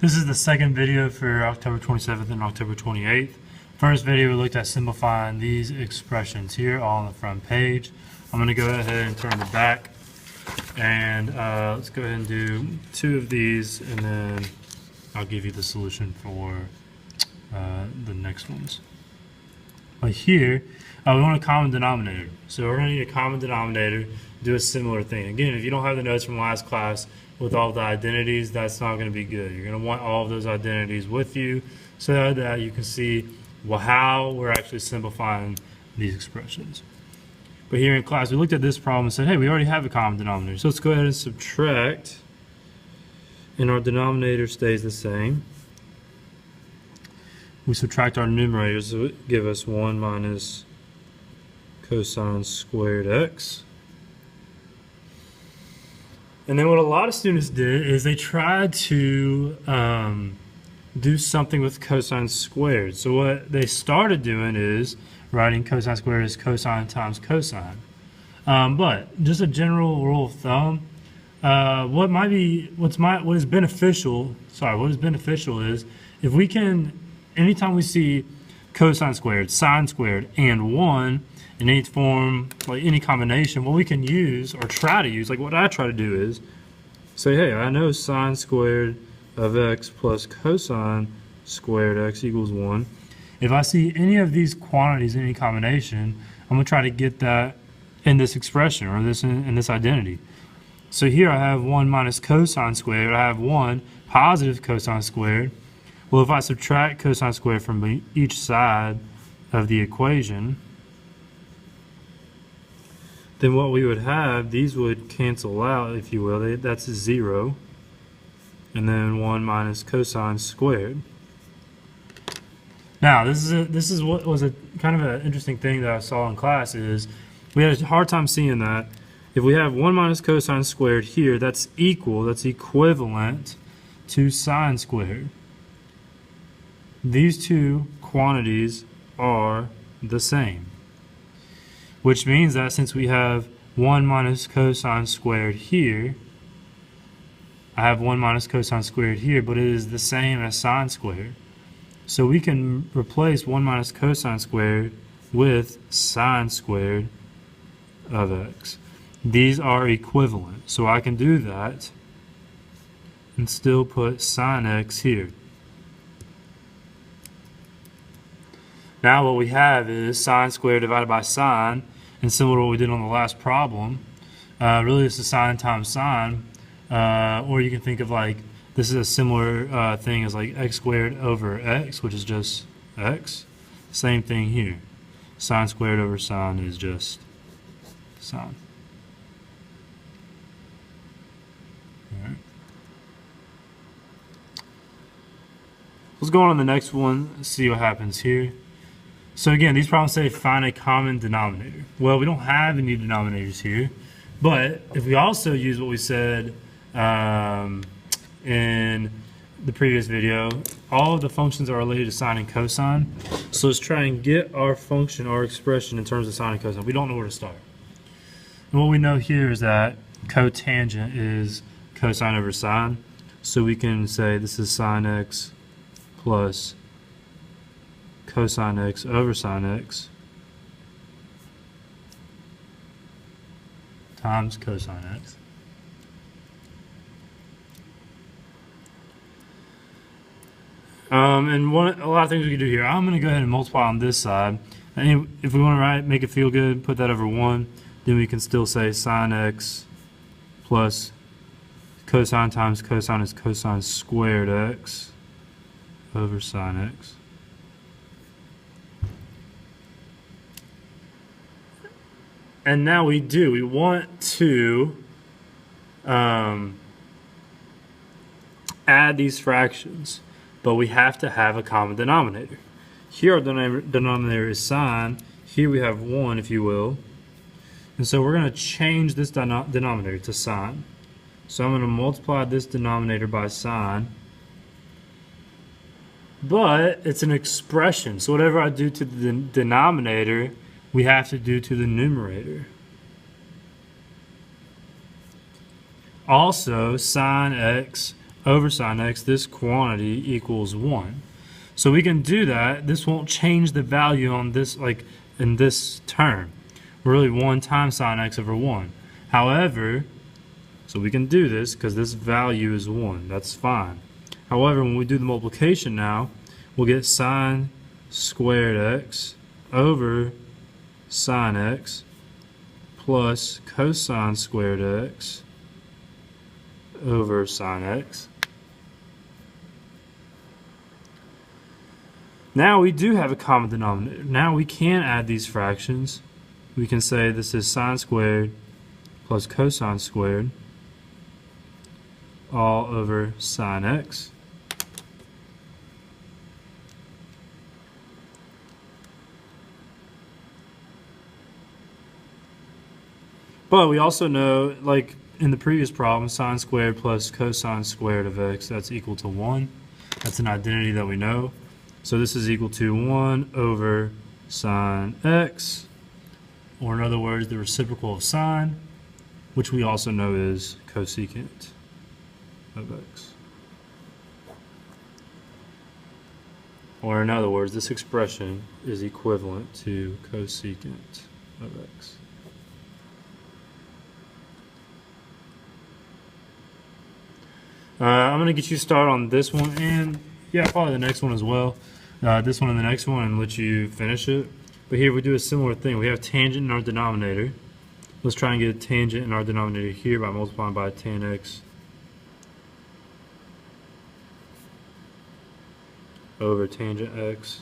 This is the second video for October 27th and October 28th. First video, we looked at simplifying these expressions here all on the front page. I'm going to go ahead and turn the back, and let's go ahead and do two of these, and then I'll give you the solution for the next ones. But here, we want a common denominator. So we're going to need a common denominator, do a similar thing. Again, if you don't have the notes from last class with all the identities, that's not going to be good. You're going to want all of those identities with you so that you can see how we're actually simplifying these expressions. But here in class, we looked at this problem and said, hey, we already have a common denominator. So let's go ahead and subtract, and our denominator stays the same. We subtract our numerators, so it give us 1 minus cosine squared x. And then what a lot of students did is they tried to do something with cosine squared. So what they started doing is writing cosine squared as cosine times cosine. But just a general rule of thumb, what is beneficial is if we can, anytime we see cosine squared, sine squared, and 1 in any form, like any combination, what we can use or try to use, like what I try to do is say, hey, I know sine squared of x plus cosine squared x equals 1. If I see any of these quantities in any combination, I'm going to try to get that in this expression or this in this identity. So here I have 1 minus cosine squared. I have 1 positive cosine squared. Well, if I subtract cosine squared from each side of the equation, then what we would have, these would cancel out, if you will. That's 0. And then 1 minus cosine squared. Now, this is what was a kind of an interesting thing that I saw in class is we had a hard time seeing that. If we have 1 minus cosine squared here, that's equivalent to sine squared. These two quantities are the same, which means that since we have 1 minus cosine squared here, I have 1 minus cosine squared here, but it is the same as sine squared. So we can replace 1 minus cosine squared with sine squared of x. These are equivalent, so I can do that and still put sine x here. Now what we have is sine squared divided by sine, and similar to what we did on the last problem, really it's a sine times sine, or you can think of like, this is a similar thing as like x squared over x, which is just x. Same thing here. Sine squared over sine is just sine. All right. Let's go on to the next one, see what happens here. So again, these problems say find a common denominator. Well, we don't have any denominators here, but if we also use what we said in the previous video, all of the functions are related to sine and cosine. So let's try and get our function, our expression in terms of sine and cosine. We don't know where to start. And what we know here is that cotangent is cosine over sine. So we can say this is sine x plus cosine x over sine x times cosine x. And a lot of things we can do here. I'm going to go ahead and multiply on this side. And if we want to make it feel good, put that over 1. Then we can still say sine x plus cosine times cosine is cosine squared x over sine x. And now we want to add these fractions, but we have to have a common denominator. Here our denominator is sine, here we have 1, if you will, and so we're going to change this denominator to sine. So I'm going to multiply this denominator by sine, but it's an expression, so whatever I do to the denominator, we have to do to the numerator. Also, sine x over sine x, this quantity equals 1. So we can do that. This won't change the value on this, like in this term. Really 1 times sine x over 1. However, so we can do this because this value is 1. That's fine. However, when we do the multiplication now, we'll get sine squared x over sine x plus cosine squared x over sine x. Now we do have a common denominator. Now we can add these fractions. We can say this is sine squared plus cosine squared all over sine x. But we also know, like in the previous problem, sine squared plus cosine squared of x, that's equal to 1. That's an identity that we know. So this is equal to 1 over sine x, or in other words, the reciprocal of sine, which we also know is cosecant of x. Or in other words, this expression is equivalent to cosecant of x. I'm going to get you started on this one, and yeah, probably the next one as well. This one and the next one, and let you finish it. But here we do a similar thing. We have tangent in our denominator. Let's try and get a tangent in our denominator here by multiplying by tan x over tangent x.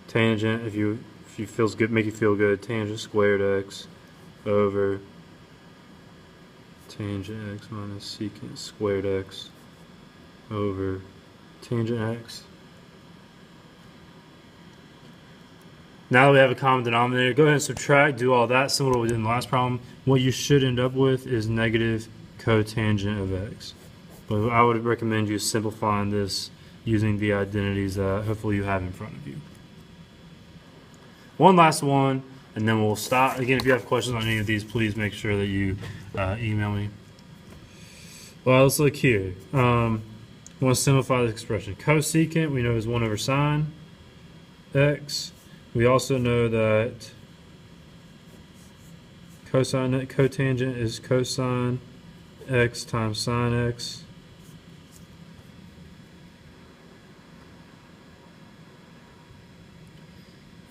Tangent, if you feels good, make you feel good, tangent squared x over tangent x minus secant squared x over tangent x. Now that we have a common denominator, go ahead and subtract, do all that, similar to what we did in the last problem. What you should end up with is negative cotangent of x. But I would recommend you simplifying this using the identities that hopefully you have in front of you. One last one, and then we'll stop. Again, if you have questions on any of these, please make sure that you email me. Well, let's look here. We want to simplify this expression. Cosecant, we know, is 1 over sine x. We also know that cotangent is cosine x times sine x.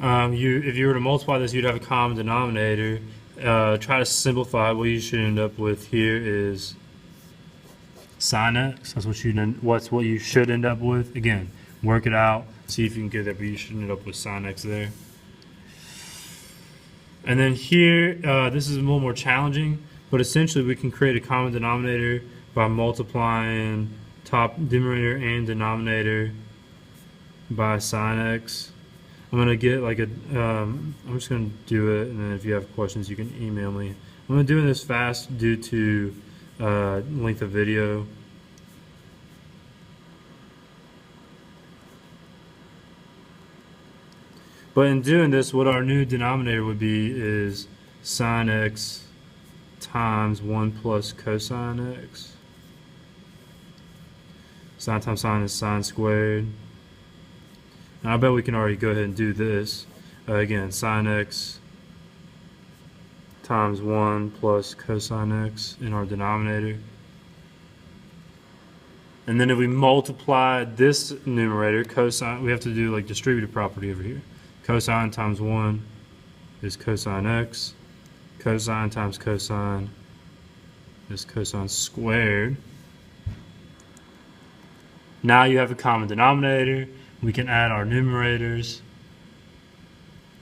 If you were to multiply this, you'd have a common denominator. Try to simplify. What you should end up with here is sine x. That's what you should end up with. Again, work it out. See if you can get there, but you should end up with sine x there. And then here, this is a little more challenging, but essentially we can create a common denominator by multiplying top numerator and denominator by sine x. I'm going to get like I'm just going to do it, and then if you have questions, you can email me. I'm going to do this fast due to length of video. But in doing this, what our new denominator would be is sine x times 1 plus cosine x. Sine times sine is sine squared. Now I bet we can already go ahead and do this. Again, sine x times 1 plus cosine x in our denominator. And then if we multiply this numerator, cosine, we have to do like distributive property over here. Cosine times 1 is cosine x. Cosine times cosine is cosine squared. Now you have a common denominator. We can add our numerators.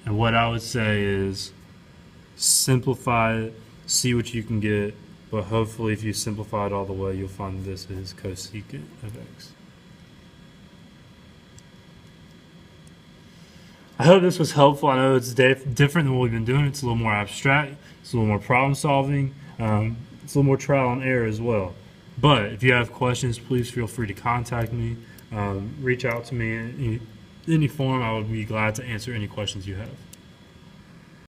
And what I would say is simplify it, see what you can get, but hopefully if you simplify it all the way, you'll find this is cosecant of x. I hope this was helpful. I know it's different than what we've been doing. It's a little more abstract. It's a little more problem solving. It's a little more trial and error as well. But if you have questions, please feel free to contact me. Reach out to me in any form. I would be glad to answer any questions you have.